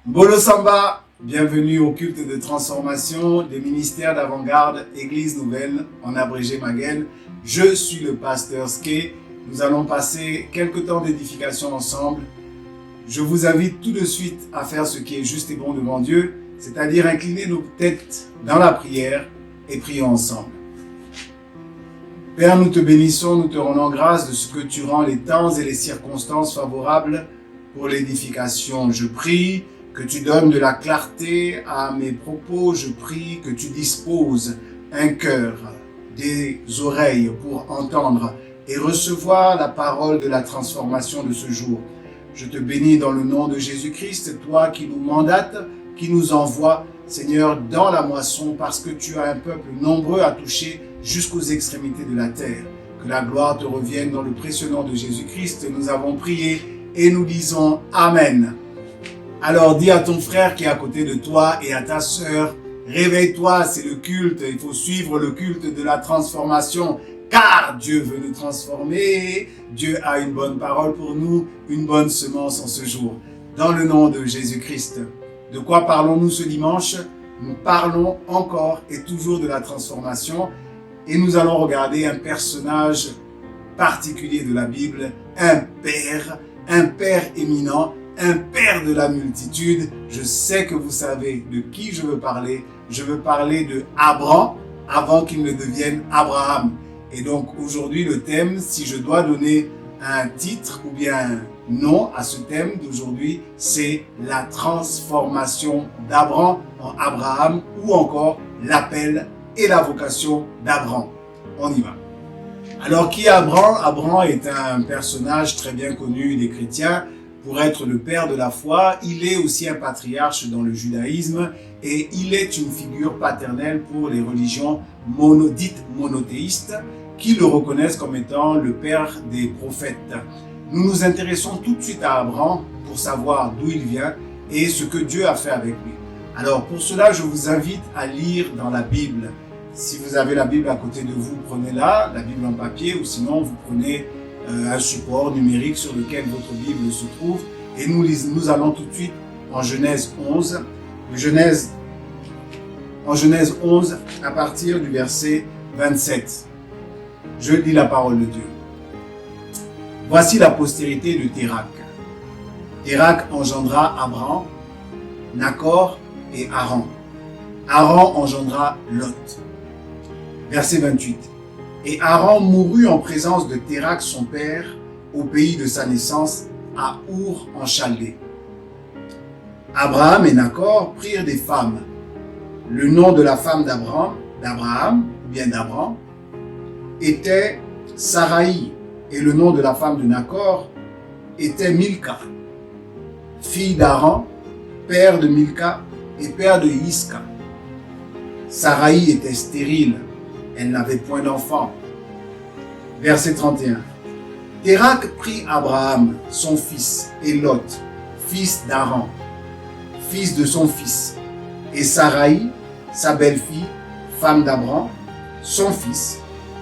Bolo Samba, bienvenue au culte de transformation des ministères d'avant-garde Église Nouvelle, en abrégé Maguen. Je suis le pasteur Ske. Nous allons passer quelques temps d'édification ensemble. Je vous invite tout de suite à faire ce qui est juste et bon devant Dieu, c'est-à-dire incliner nos têtes dans la prière et prier ensemble. Père, nous te bénissons, nous te rendons grâce de ce que tu rends les temps et les circonstances favorables pour l'édification. Je prie que tu donnes de la clarté à mes propos. Je prie que tu disposes un cœur, des oreilles pour entendre et recevoir la parole de la transformation de ce jour. Je te bénis dans le nom de Jésus-Christ, toi qui nous mandates, qui nous envoies, Seigneur, dans la moisson, parce que tu as un peuple nombreux à toucher jusqu'aux extrémités de la terre. Que la gloire te revienne dans le précieux nom de Jésus-Christ. Nous avons prié et nous disons Amen. Alors dis à ton frère qui est à côté de toi et à ta sœur, réveille-toi, c'est le culte, il faut suivre le culte de la transformation, car Dieu veut nous transformer, Dieu a une bonne parole pour nous, une bonne semence en ce jour. Dans le nom de Jésus-Christ. De quoi parlons-nous ce dimanche? Nous parlons encore et toujours de la transformation et nous allons regarder un personnage particulier de la Bible, un père éminent, un père de la multitude. Je sais que vous savez de qui je veux parler. Je veux parler de Abraham avant qu'il ne devienne Abraham. Et donc aujourd'hui le thème, si je dois donner un titre ou bien un nom à ce thème d'aujourd'hui, c'est la transformation d'Abraham en Abraham ou encore l'appel et la vocation d'Abraham. On y va. Alors qui est Abraham? Abraham est un personnage très bien connu des chrétiens. Pour être le père de la foi, il est aussi un patriarche dans le judaïsme et il est une figure paternelle pour les religions dites monothéistes qui le reconnaissent comme étant le père des prophètes. Nous nous intéressons tout de suite à Abraham pour savoir d'où il vient et ce que Dieu a fait avec lui. Alors pour cela, je vous invite à lire dans la Bible. Si vous avez la Bible à côté de vous, prenez-la, la Bible en papier, ou sinon vous prenez un support numérique sur lequel votre Bible se trouve. Et nous allons tout de suite en Genèse 11. En Genèse 11, à partir du verset 27. Je lis la parole de Dieu. Voici la postérité de Térak. Térak engendra Abraham, Nacor et Haran. Haran engendra Lot. Verset 28. Et Haran mourut en présence de Térak son père au pays de sa naissance à Our en Chaldée. Abraham et Nacor prirent des femmes. Le nom de la femme d'Abraham, était Saraï, et le nom de la femme de Nacor était Milka, fille d'Haran, père de Milka et père de Isca. Saraï était stérile, elle n'avait point d'enfant. Verset 31. Térak prit Abraham, son fils, et Lot, fils d'Haran, fils de son fils, et Saraï, sa belle-fille, femme d'Abraham, son fils.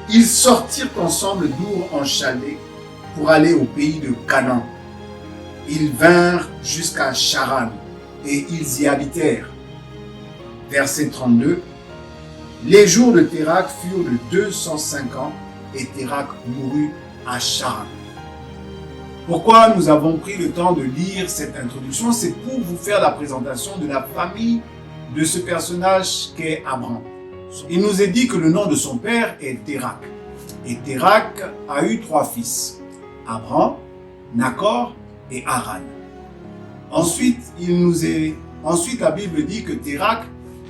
Ils sortirent ensemble d'Our en Chaldée pour aller au pays de Canaan. Ils vinrent jusqu'à Charan et ils y habitèrent. Verset 32. Les jours de Térak furent de 205 ans et Térak mourut à Charan. Pourquoi nous avons pris le temps de lire cette introduction? C'est pour vous faire la présentation de la famille de ce personnage qu'est Abraham. Il nous est dit que le nom de son père est Térak. Et Térak a eu 3 fils, Abraham, Nacor et Haran. Ensuite, la Bible dit que Térak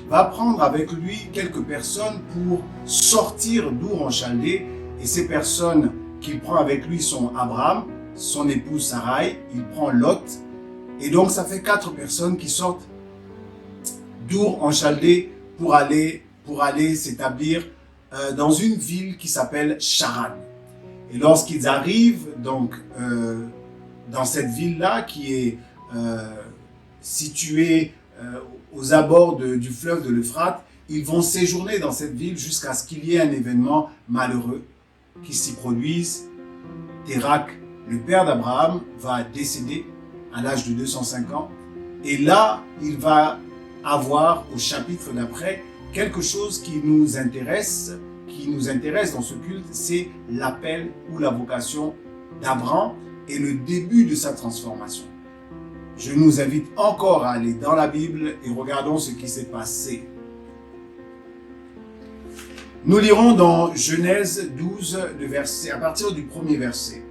va prendre avec lui quelques personnes pour sortir d'Our en Chaldée. Et ces personnes qu'il prend avec lui sont Abraham, son épouse Saraï, il prend Lot. Et donc ça fait 4 personnes qui sortent d'Our en Chaldée pour aller s'établir dans une ville qui s'appelle Charan. Et lorsqu'ils arrivent donc dans cette ville-là qui est située aux abords du fleuve de l'Euphrate, ils vont séjourner dans cette ville jusqu'à ce qu'il y ait un événement malheureux qui s'y produise. Térak, le père d'Abraham, va décéder à l'âge de 205 ans Et là, il va avoir au chapitre d'après quelque chose qui nous intéresse dans ce culte, c'est l'appel ou la vocation d'Abraham et le début de sa transformation. Je nous invite encore à aller dans la Bible et regardons ce qui s'est passé. Nous lirons dans Genèse 12, à partir du premier verset.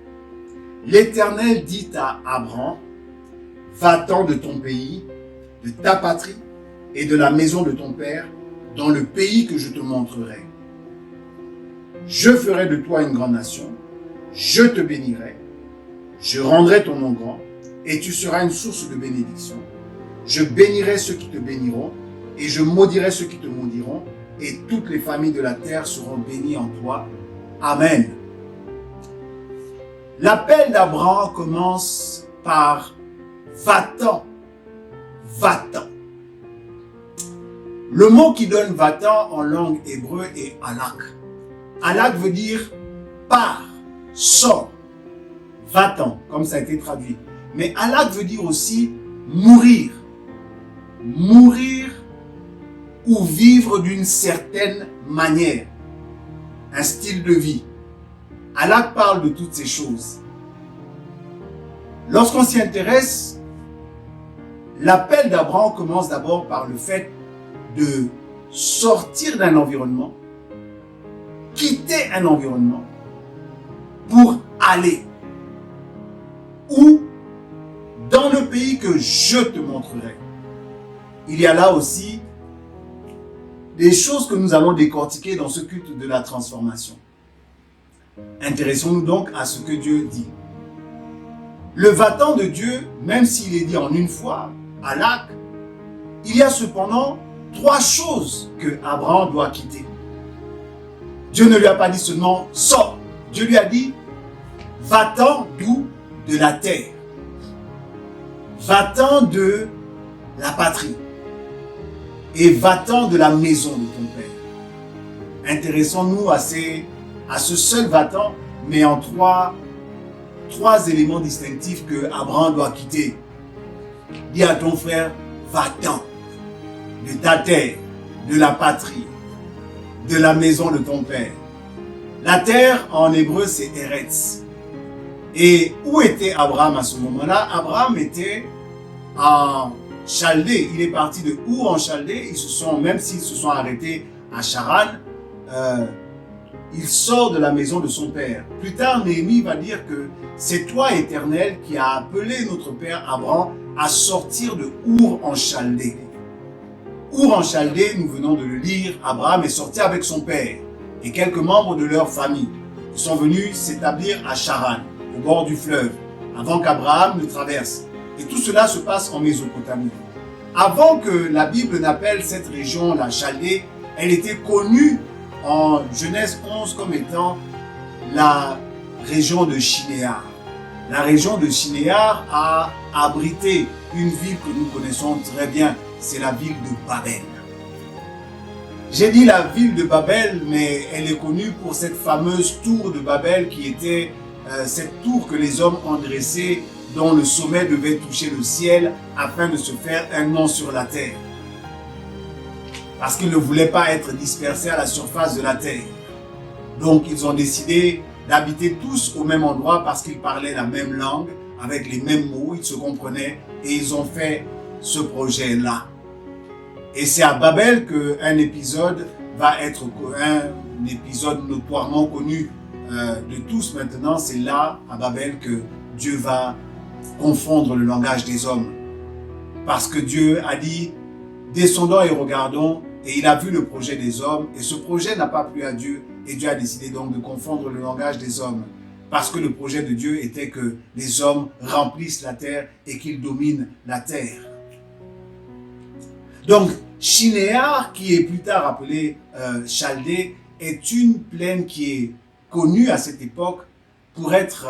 L'Éternel dit à Abraham, va-t'en de ton pays, de ta patrie et de la maison de ton père, dans le pays que je te montrerai. Je ferai de toi une grande nation, je te bénirai, je rendrai ton nom grand, et tu seras une source de bénédiction. Je bénirai ceux qui te béniront, et je maudirai ceux qui te maudiront, et toutes les familles de la terre seront bénies en toi. Amen. L'appel d'Abraham commence par « va-t'en »,« va-t'en ». Le mot qui donne « va-t'en » en langue hébreu est « halak ». Halak veut dire « pars »,« sors »,« va-t'en », comme ça a été traduit. Mais halak veut dire aussi « mourir ». Mourir ou vivre d'une certaine manière. Un style de vie. Halak parle de toutes ces choses. Lorsqu'on s'y intéresse, l'appel d'Abraham commence d'abord par le fait de sortir d'un environnement, quitter un environnement pour aller où dans le pays que je te montrerai. Il y a là aussi des choses que nous allons décortiquer dans ce culte de la transformation. Intéressons-nous donc à ce que Dieu dit. Le va-t'en de Dieu, même s'il est dit en une fois, halak, il y a cependant 3 choses que Abraham doit quitter. Dieu ne lui a pas dit seulement « sors ». Dieu lui a dit « va-t'en d'où ? De la terre. Va-t'en de la patrie. Et va-t'en de la maison de ton père. » Intéressons-nous à ce seul va-t'en, mais en trois éléments distinctifs que Abraham doit quitter. Dis à ton frère, va-t'en de ta terre, de la patrie, de la maison de ton père. La terre, en hébreu, c'est Eretz. Et où était Abraham à ce moment-là? Abraham était en Chaldée. Il est parti de Our en Chaldée. Même s'ils se sont arrêtés à Charan, il sort de la maison de son père. Plus tard, Néhémie va dire que c'est toi, Éternel, qui a appelé notre père Abraham à sortir de Our en Chaldée. Our en Chaldée, nous venons de le lire, Abraham est sorti avec son père et quelques membres de leur famille. Ils sont venus s'établir à Charan, au bord du fleuve, avant qu'Abraham ne traverse. Et tout cela se passe en Mésopotamie. Avant que la Bible n'appelle cette région la Chaldée, elle était connue en Genèse 11 comme étant la région de Shinéar. La région de Shinéar a abrité une ville que nous connaissons très bien, c'est la ville de Babel. J'ai dit la ville de Babel, mais elle est connue pour cette fameuse tour de Babel qui était cette tour que les hommes ont dressée, dont le sommet devait toucher le ciel afin de se faire un nom sur la terre. Parce qu'ils ne voulaient pas être dispersés à la surface de la terre. Donc ils ont décidé d'habiter tous au même endroit parce qu'ils parlaient la même langue, avec les mêmes mots, ils se comprenaient et ils ont fait ce projet-là. Et c'est à Babel qu'un épisode va être un épisode notoirement connu de tous maintenant. C'est là, à Babel, que Dieu va confondre le langage des hommes. Parce que Dieu a dit, descendons et regardons, et il a vu le projet des hommes, et ce projet n'a pas plu à Dieu, et Dieu a décidé donc de confondre le langage des hommes. Parce que le projet de Dieu était que les hommes remplissent la terre et qu'ils dominent la terre. Donc, Shinéar, qui est plus tard appelé Chaldée, est une plaine qui est connue à cette époque pour être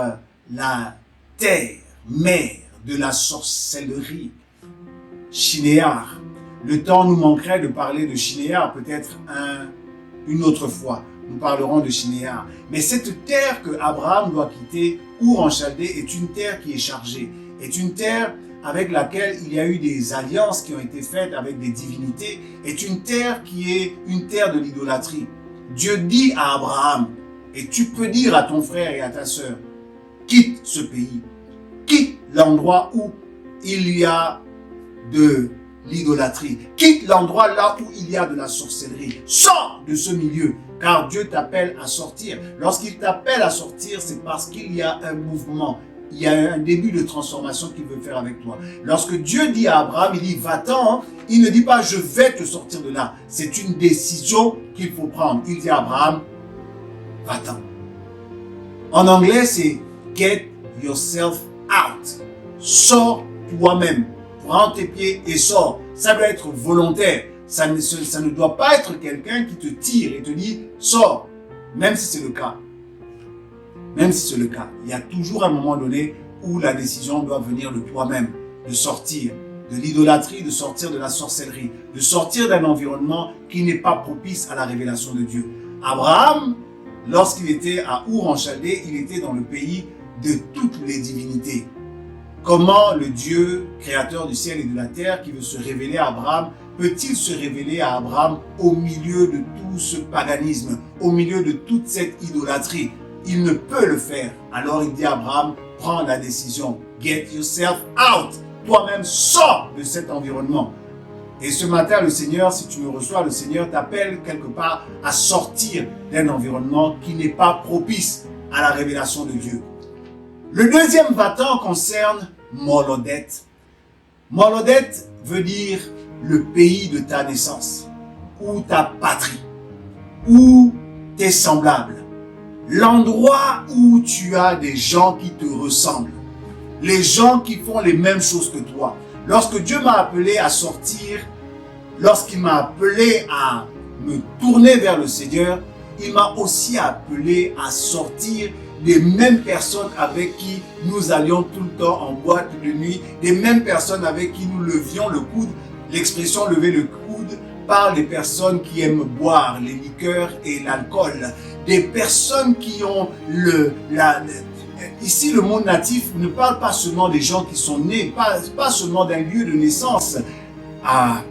la terre, mère de la sorcellerie. Shinéar. Le temps nous manquerait de parler de Shinéar, peut-être une autre fois. Nous parlerons de Shinéar. Mais cette terre que Abraham doit quitter, Our en Chaldée, est une terre qui est chargée, est une terre avec laquelle il y a eu des alliances qui ont été faites avec des divinités est une terre qui est une terre de l'idolâtrie. Dieu dit à Abraham, et tu peux dire à ton frère et à ta sœur, quitte ce pays, quitte l'endroit où il y a de l'idolâtrie, quitte l'endroit là où il y a de la sorcellerie, sors de ce milieu, car Dieu t'appelle à sortir. Lorsqu'il t'appelle à sortir, c'est parce qu'il y a un mouvement, il y a un début de transformation qu'il veut faire avec toi. Lorsque Dieu dit à Abraham, il dit va-t'en, il ne dit pas je vais te sortir de là, c'est une décision qu'il faut prendre. Il dit à Abraham, va-t'en. En anglais, c'est get yourself out. Sors toi-même. Prends tes pieds et sors. Ça doit être volontaire. Ça ne doit pas être quelqu'un qui te tire et te dit sors. Même si c'est le cas. Même si c'est le cas. Il y a toujours un moment donné où la décision doit venir de toi-même. De sortir de l'idolâtrie, de sortir de la sorcellerie. De sortir d'un environnement qui n'est pas propice à la révélation de Dieu. Abraham, lorsqu'il était à Our en Chaldée, il était dans le pays de toutes les divinités. Comment le Dieu, créateur du ciel et de la terre, qui veut se révéler à Abraham, peut-il se révéler à Abraham au milieu de tout ce paganisme, au milieu de toute cette idolâtrie? Il ne peut le faire. Alors il dit à Abraham, prends la décision. Get yourself out. Toi-même, sors de cet environnement. Et ce matin, le Seigneur, si tu me reçois, le Seigneur t'appelle quelque part à sortir d'un environnement qui n'est pas propice à la révélation de Dieu. Le deuxième va-t'en concerne Molodet. Molodet veut dire le pays de ta naissance, ou ta patrie, ou tes semblables. L'endroit où tu as des gens qui te ressemblent, les gens qui font les mêmes choses que toi. Lorsque Dieu m'a appelé à sortir, lorsqu'il m'a appelé à me tourner vers le Seigneur, il m'a aussi appelé à sortir des mêmes personnes avec qui nous allions tout le temps en boîte de nuit, des mêmes personnes avec qui nous levions le coude. L'expression lever le coude parle des personnes qui aiment boire les liqueurs et l'alcool, des personnes qui ont ici le monde natif ne parle pas seulement des gens qui sont nés, pas seulement d'un lieu de naissance. Ah,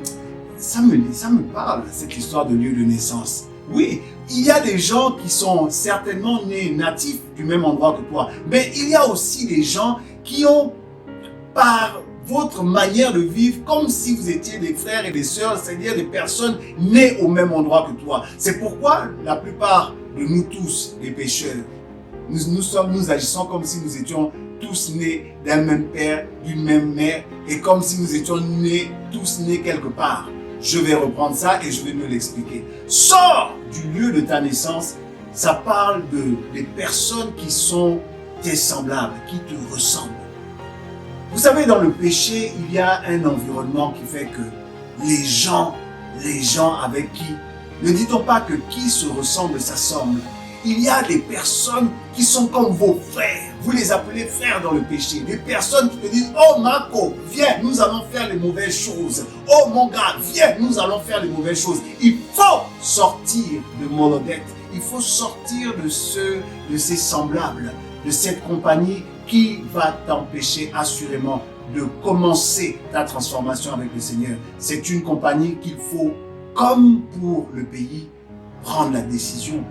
ça me parle cette histoire de lieu de naissance. Oui, il y a des gens qui sont certainement nés natifs du même endroit que toi, mais il y a aussi des gens qui ont, par votre manière de vivre, comme si vous étiez des frères et des sœurs, c'est-à-dire des personnes nées au même endroit que toi. C'est pourquoi la plupart de nous tous, les pécheurs, nous agissons comme si nous étions tous nés d'un même père, d'une même mère, et comme si nous étions tous nés quelque part. Je vais reprendre ça et je vais me l'expliquer. Sors du lieu de ta naissance, ça parle des personnes qui sont tes semblables, qui te ressemblent. Vous savez, dans le péché, il y a un environnement qui fait que les gens avec qui, ne dit-on pas que qui se ressemble s'assemble? Il y a des personnes qui sont comme vos frères. Vous les appelez frères dans le péché. Des personnes qui te disent, oh Marco, viens, nous allons faire les mauvaises choses. Oh mon gars, viens, nous allons faire les mauvaises choses. Il faut sortir de Molodet. Il faut sortir de ces semblables, de cette compagnie qui va t'empêcher assurément de commencer ta transformation avec le Seigneur. C'est une compagnie qu'il faut, comme pour le pays, prendre la décision.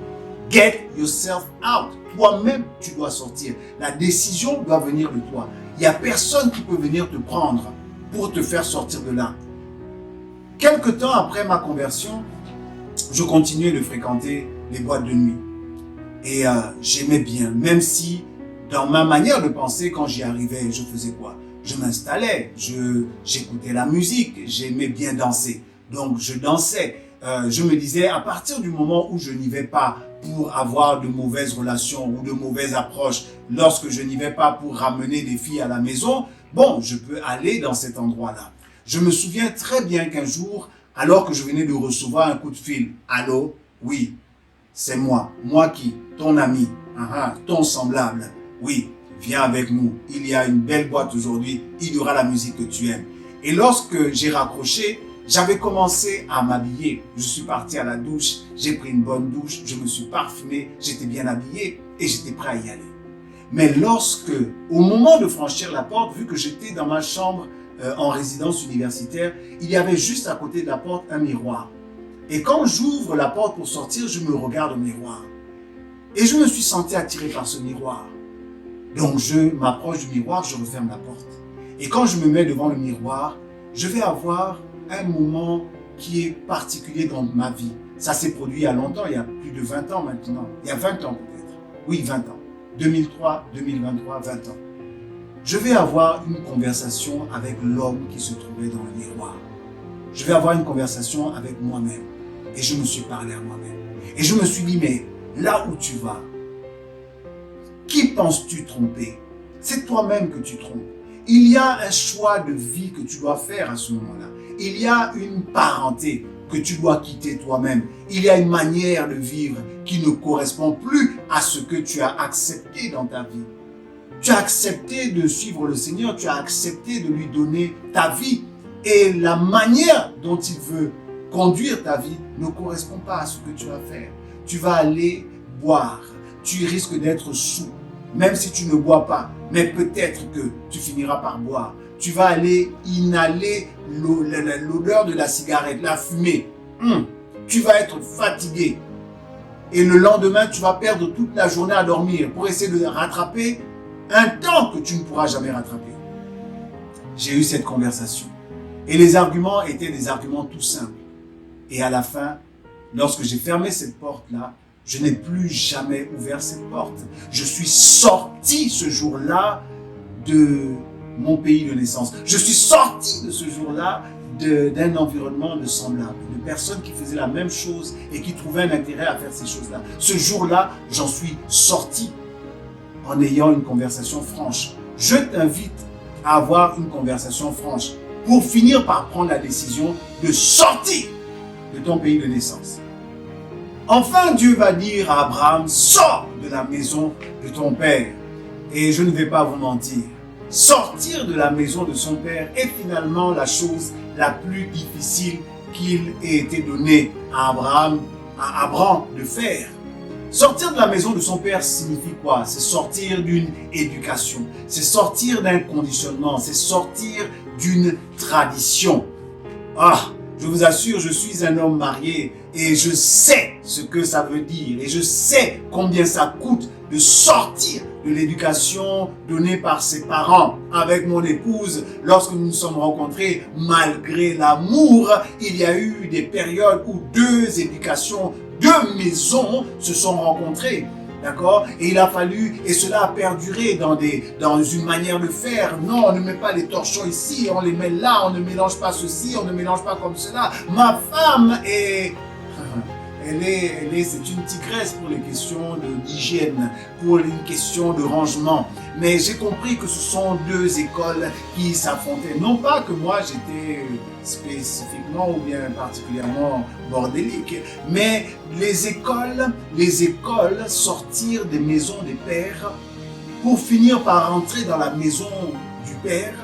Get yourself out. Toi-même, tu dois sortir. La décision doit venir de toi. Il n'y a personne qui peut venir te prendre pour te faire sortir de là. Quelque temps après ma conversion, je continuais de fréquenter les boîtes de nuit. Et j'aimais bien, même si dans ma manière de penser, quand j'y arrivais, je faisais quoi? Je m'installais, j'écoutais la musique, j'aimais bien danser. Donc je dansais. Je me disais, à partir du moment où je n'y vais pas pour avoir de mauvaises relations ou de mauvaises approches, lorsque je n'y vais pas pour ramener des filles à la maison, bon, je peux aller dans cet endroit-là. Je me souviens très bien qu'un jour, alors que je venais de recevoir un coup de fil, « Allô? Oui, c'est moi. Moi qui? Ton ami. Ton semblable. Oui, viens avec nous. Il y a une belle boîte aujourd'hui. Il y aura la musique que tu aimes. » Et lorsque j'ai raccroché, j'avais commencé à m'habiller. Je suis parti à la douche, j'ai pris une bonne douche, je me suis parfumé, j'étais bien habillé et j'étais prêt à y aller. Mais lorsque, au moment de franchir la porte, vu que j'étais dans ma chambre en résidence universitaire, il y avait juste à côté de la porte un miroir. Et quand j'ouvre la porte pour sortir, je me regarde au miroir. Et je me suis senti attiré par ce miroir. Donc je m'approche du miroir, je referme la porte. Et quand je me mets devant le miroir, je vais avoir un moment qui est particulier dans ma vie. Ça s'est produit il y a longtemps, il y a plus de 20 ans maintenant. Il y a 20 ans peut-être. Oui, 20 ans. 2003, 2023, 20 ans. Je vais avoir une conversation avec l'homme qui se trouvait dans le miroir. Je vais avoir une conversation avec moi-même. Et je me suis parlé à moi-même. Et je me suis dit, mais là où tu vas, qui penses-tu tromper? C'est toi-même que tu trompes. Il y a un choix de vie que tu dois faire à ce moment-là. Il y a une parenté que tu dois quitter toi-même. Il y a une manière de vivre qui ne correspond plus à ce que tu as accepté dans ta vie. Tu as accepté de suivre le Seigneur, tu as accepté de lui donner ta vie. Et la manière dont il veut conduire ta vie ne correspond pas à ce que tu vas faire. Tu vas aller boire, tu risques d'être saoul, même si tu ne bois pas, mais peut-être que tu finiras par boire. Tu vas aller inhaler l'odeur de la cigarette, la fumée. Tu vas être fatigué. Et le lendemain, tu vas perdre toute la journée à dormir pour essayer de rattraper un temps que tu ne pourras jamais rattraper. J'ai eu cette conversation. Et les arguments étaient des arguments tout simples. Et à la fin, lorsque j'ai fermé cette porte-là, je n'ai plus jamais ouvert cette porte. Je suis sorti ce jour-là de mon pays de naissance. Je suis sorti de ce jour-là d'un environnement de semblables, de personnes qui faisaient la même chose et qui trouvaient un intérêt à faire ces choses-là. Ce jour-là, j'en suis sorti en ayant une conversation franche. Je t'invite à avoir une conversation franche pour finir par prendre la décision de sortir de ton pays de naissance. Enfin, Dieu va dire à Abraham, sors de la maison de ton père. Et je ne vais pas vous mentir, sortir de la maison de son père est finalement la chose la plus difficile qu'il ait été donné à Abraham de faire. Sortir de la maison de son père signifie quoi? C'est sortir d'une éducation, c'est sortir d'un conditionnement, c'est sortir d'une tradition. Je vous assure, je suis un homme marié et je sais ce que ça veut dire et je sais combien ça coûte de sortir de l'éducation donnée par ses parents. Avec mon épouse, lorsque nous nous sommes rencontrés, malgré l'amour, il y a eu des périodes où deux éducations, deux maisons se sont rencontrées. D'accord? Et il a fallu, et cela a perduré dans une manière de faire. Non, on ne met pas les torchons ici, on les met là, on ne mélange pas ceci, on ne mélange pas comme cela. Ma femme est... c'est une tigresse pour les questions d'hygiène, pour une question de rangement. Mais j'ai compris que ce sont deux écoles qui s'affrontaient. Non pas que moi j'étais spécifiquement ou bien particulièrement bordélique, mais les écoles sortir des maisons des pères pour finir par entrer dans la maison du père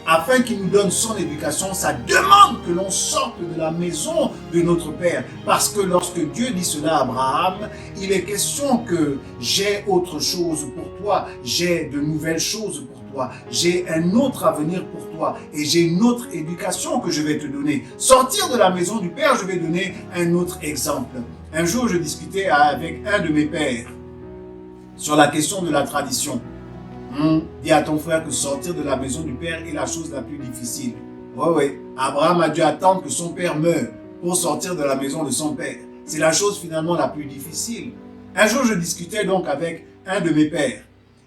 afin qu'il nous donne son éducation. Ça demande que l'on sorte de la maison de notre Père. Parce que lorsque Dieu dit cela à Abraham, il est question que j'ai autre chose pour toi, j'ai de nouvelles choses pour toi, j'ai un autre avenir pour toi et j'ai une autre éducation que je vais te donner. Sortir de la maison du Père, je vais donner un autre exemple. Un jour, je discutais avec un de mes pères sur la question de la tradition. Dis à ton frère que sortir de la maison du père est la chose la plus difficile. Oui. Abraham a dû attendre que son père meure pour sortir de la maison de son père. C'est la chose finalement la plus difficile. Un jour, je discutais donc avec un de mes pères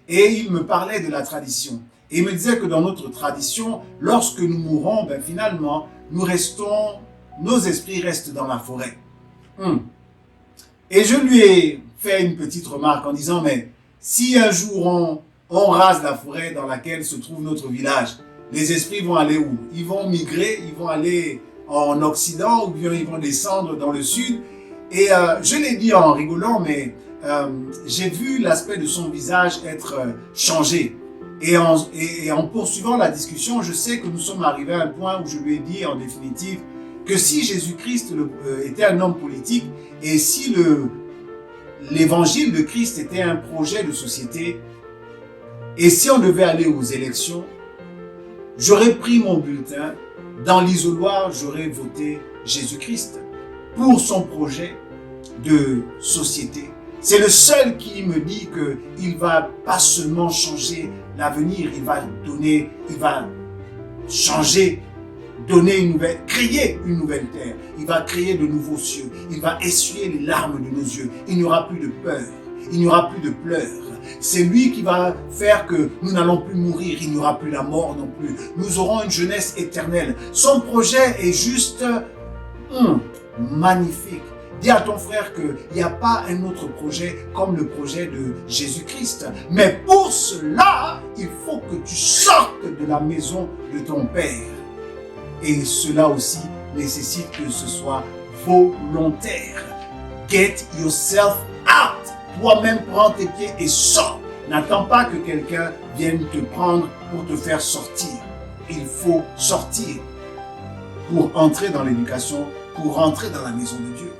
et il me parlait de la tradition. Et il me disait que dans notre tradition, lorsque nous mourons, finalement, nos esprits restent dans la forêt. Et je lui ai fait une petite remarque en disant, mais si un jour on rase la forêt dans laquelle se trouve notre village, les esprits vont aller où? Ils vont migrer, ils vont aller en Occident ou bien ils vont descendre dans le sud. Et je l'ai dit en rigolant, mais j'ai vu l'aspect de son visage être changé. Et en poursuivant la discussion, je sais que nous sommes arrivés à un point où je lui ai dit en définitive que si Jésus-Christ était un homme politique et si l'évangile de Christ était un projet de société, Et si on devait aller aux élections, j'aurais pris mon bulletin, dans l'isoloir, j'aurais voté Jésus-Christ pour son projet de société. C'est le seul qui me dit qu'il va pas seulement changer l'avenir, il va changer, donner une nouvelle, créer une nouvelle terre. Il va créer de nouveaux cieux. Il va essuyer les larmes de nos yeux. Il n'y aura plus de peur. Il n'y aura plus de pleurs. C'est lui qui va faire que nous n'allons plus mourir. Il n'y aura plus la mort non plus. Nous aurons une jeunesse éternelle. Son projet est juste magnifique. Dis à ton frère qu'il n'y a pas un autre projet comme le projet de Jésus-Christ. Mais pour cela, il faut que tu sortes de la maison de ton Père. Et cela aussi nécessite que ce soit volontaire. Get yourself out. Toi-même, prends tes pieds et sors. N'attends pas que quelqu'un vienne te prendre pour te faire sortir. Il faut sortir pour entrer dans l'éducation, pour rentrer dans la maison de Dieu.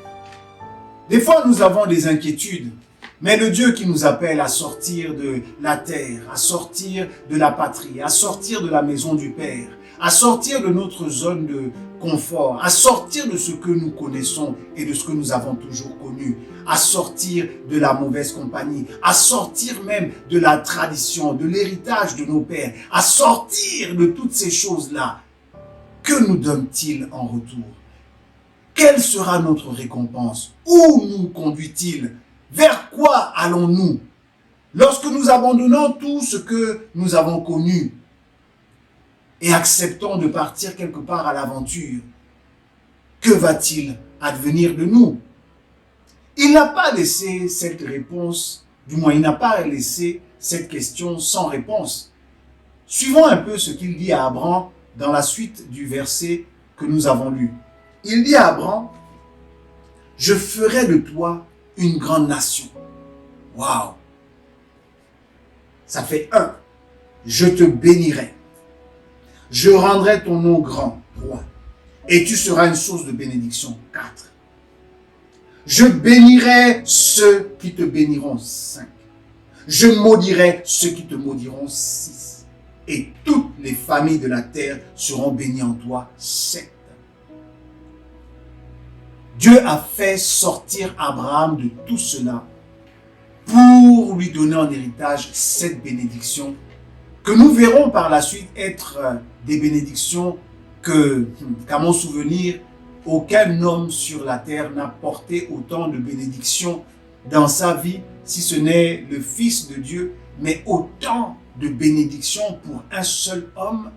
Des fois, nous avons des inquiétudes, mais le Dieu qui nous appelle à sortir de la terre, à sortir de la patrie, à sortir de la maison du Père, à sortir de notre zone de confort, à sortir de ce que nous connaissons et de ce que nous avons toujours connu, à sortir de la mauvaise compagnie, à sortir même de la tradition, de l'héritage de nos pères, à sortir de toutes ces choses-là. Que nous donne-t-il en retour? Quelle sera notre récompense? Où nous conduit-il? Vers quoi allons-nous? Lorsque nous abandonnons tout ce que nous avons connu et acceptons de partir quelque part à l'aventure, que va-t-il advenir de nous? Il n'a pas laissé cette réponse, du moins il n'a pas laissé cette question sans réponse. Suivons un peu ce qu'il dit à Abraham dans la suite du verset que nous avons lu. Il dit à Abraham, « Je ferai de toi une grande nation. » Waouh! Ça fait 1. Je te bénirai. Je rendrai ton nom grand, 3. Et tu seras une source de bénédiction, 4. Je bénirai ceux qui te béniront, 5. Je maudirai ceux qui te maudiront, 6. Et toutes les familles de la terre seront bénies en toi, 7. Dieu a fait sortir Abraham de tout cela pour lui donner en héritage cette bénédiction que nous verrons par la suite être des bénédictions qu'à mon souvenir, aucun homme sur la terre n'a porté autant de bénédictions dans sa vie, si ce n'est le Fils de Dieu, mais autant de bénédictions pour un seul homme,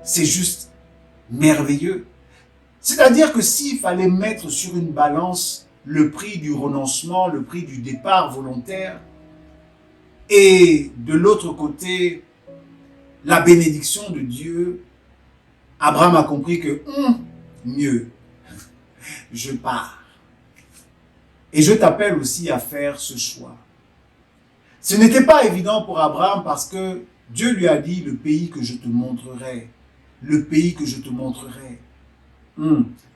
c'est juste merveilleux. C'est-à-dire que s'il fallait mettre sur une balance le prix du renoncement, le prix du départ volontaire, et de l'autre côté, la bénédiction de Dieu, Abraham a compris que mieux, je pars. Et je t'appelle aussi à faire ce choix. Ce n'était pas évident pour Abraham parce que Dieu lui a dit le pays que je te montrerai, le pays que je te montrerai.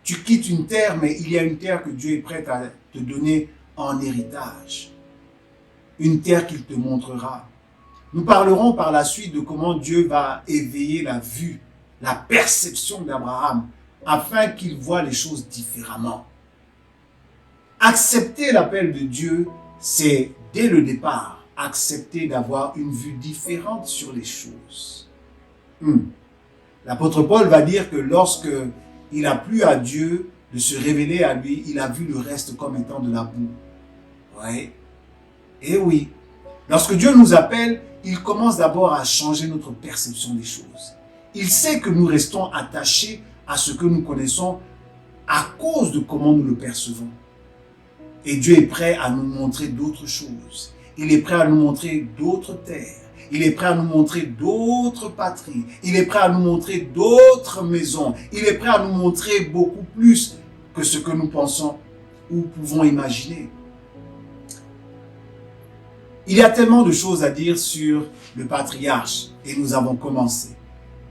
Tu quittes une terre, mais il y a une terre que Dieu est prêt à te donner en héritage. Une terre qu'il te montrera. Nous parlerons par la suite de comment Dieu va éveiller la vue, la perception d'Abraham, afin qu'il voie les choses différemment. Accepter l'appel de Dieu, c'est dès le départ, accepter d'avoir une vue différente sur les choses. L'apôtre Paul va dire que lorsque il a plu à Dieu de se révéler à lui, il a vu le reste comme étant de la boue. Ouais. Et oui. Lorsque Dieu nous appelle, il commence d'abord à changer notre perception des choses. Il sait que nous restons attachés à ce que nous connaissons à cause de comment nous le percevons. Et Dieu est prêt à nous montrer d'autres choses. Il est prêt à nous montrer d'autres terres. Il est prêt à nous montrer d'autres patries. Il est prêt à nous montrer d'autres maisons. Il est prêt à nous montrer beaucoup plus que ce que nous pensons ou pouvons imaginer. Il y a tellement de choses à dire sur le patriarche et nous avons commencé.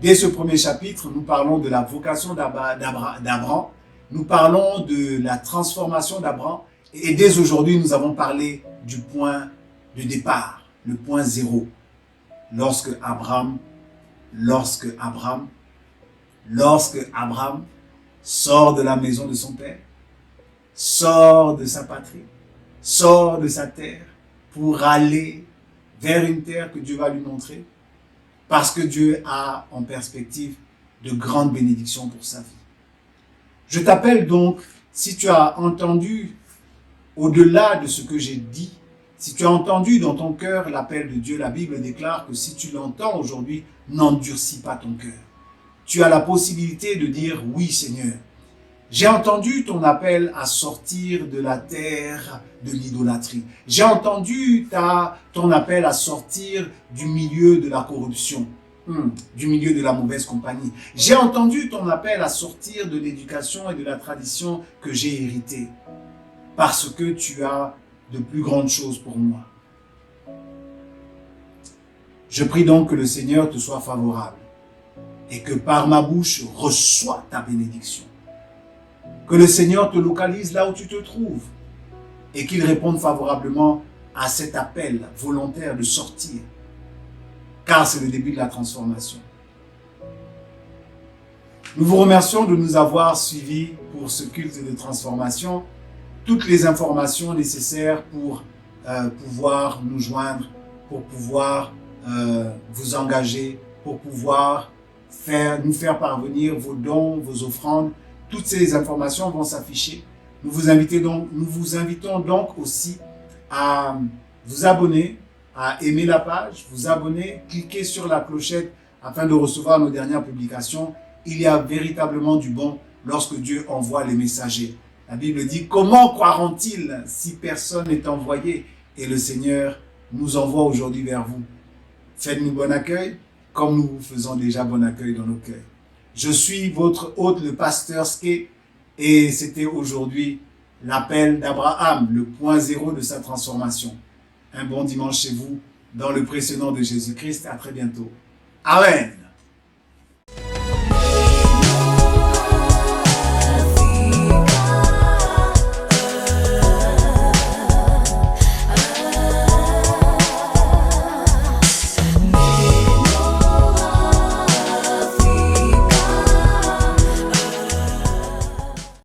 Dès ce premier chapitre, nous parlons de la vocation d'Abraham. Nous parlons de la transformation d'Abraham. Et dès aujourd'hui, nous avons parlé du point de départ, le point 0. lorsque Abraham sort de la maison de son père, sort de sa patrie, sort de sa terre pour aller vers une terre que Dieu va lui montrer, parce que Dieu a en perspective de grandes bénédictions pour sa vie. Je t'appelle donc, si tu as entendu au-delà de ce que j'ai dit, si tu as entendu dans ton cœur l'appel de Dieu, la Bible déclare que si tu l'entends aujourd'hui, n'endurcis pas ton cœur. Tu as la possibilité de dire « Oui Seigneur, j'ai entendu ton appel à sortir de la terre de l'idolâtrie. J'ai entendu ton appel à sortir du milieu de la corruption, du milieu de la mauvaise compagnie. J'ai entendu ton appel à sortir de l'éducation et de la tradition que j'ai héritée, parce que tu as de plus grandes choses pour moi. Je prie donc que le Seigneur te soit favorable et que par ma bouche reçois ta bénédiction. Que le Seigneur te localise là où tu te trouves et qu'il réponde favorablement à cet appel volontaire de sortir, car c'est le début de la transformation. Nous vous remercions de nous avoir suivis pour ce culte de transformation. Toutes les informations nécessaires pour pouvoir nous joindre, pour pouvoir vous engager, pour pouvoir nous faire parvenir vos dons, vos offrandes. Toutes ces informations vont s'afficher. Nous vous invitons donc aussi à vous abonner, à aimer la page, vous abonner, cliquer sur la clochette afin de recevoir nos dernières publications. Il y a véritablement du bon lorsque Dieu envoie les messagers. La Bible dit, comment croiront-ils si personne n'est envoyé? Et le Seigneur nous envoie aujourd'hui vers vous. Faites-nous bon accueil, comme nous vous faisons déjà bon accueil dans nos cœurs. Je suis votre hôte, le pasteur Ske, et c'était aujourd'hui l'appel d'Abraham, le point zéro de sa transformation. Un bon dimanche chez vous, dans le précieux nom de Jésus-Christ. À très bientôt. Amen.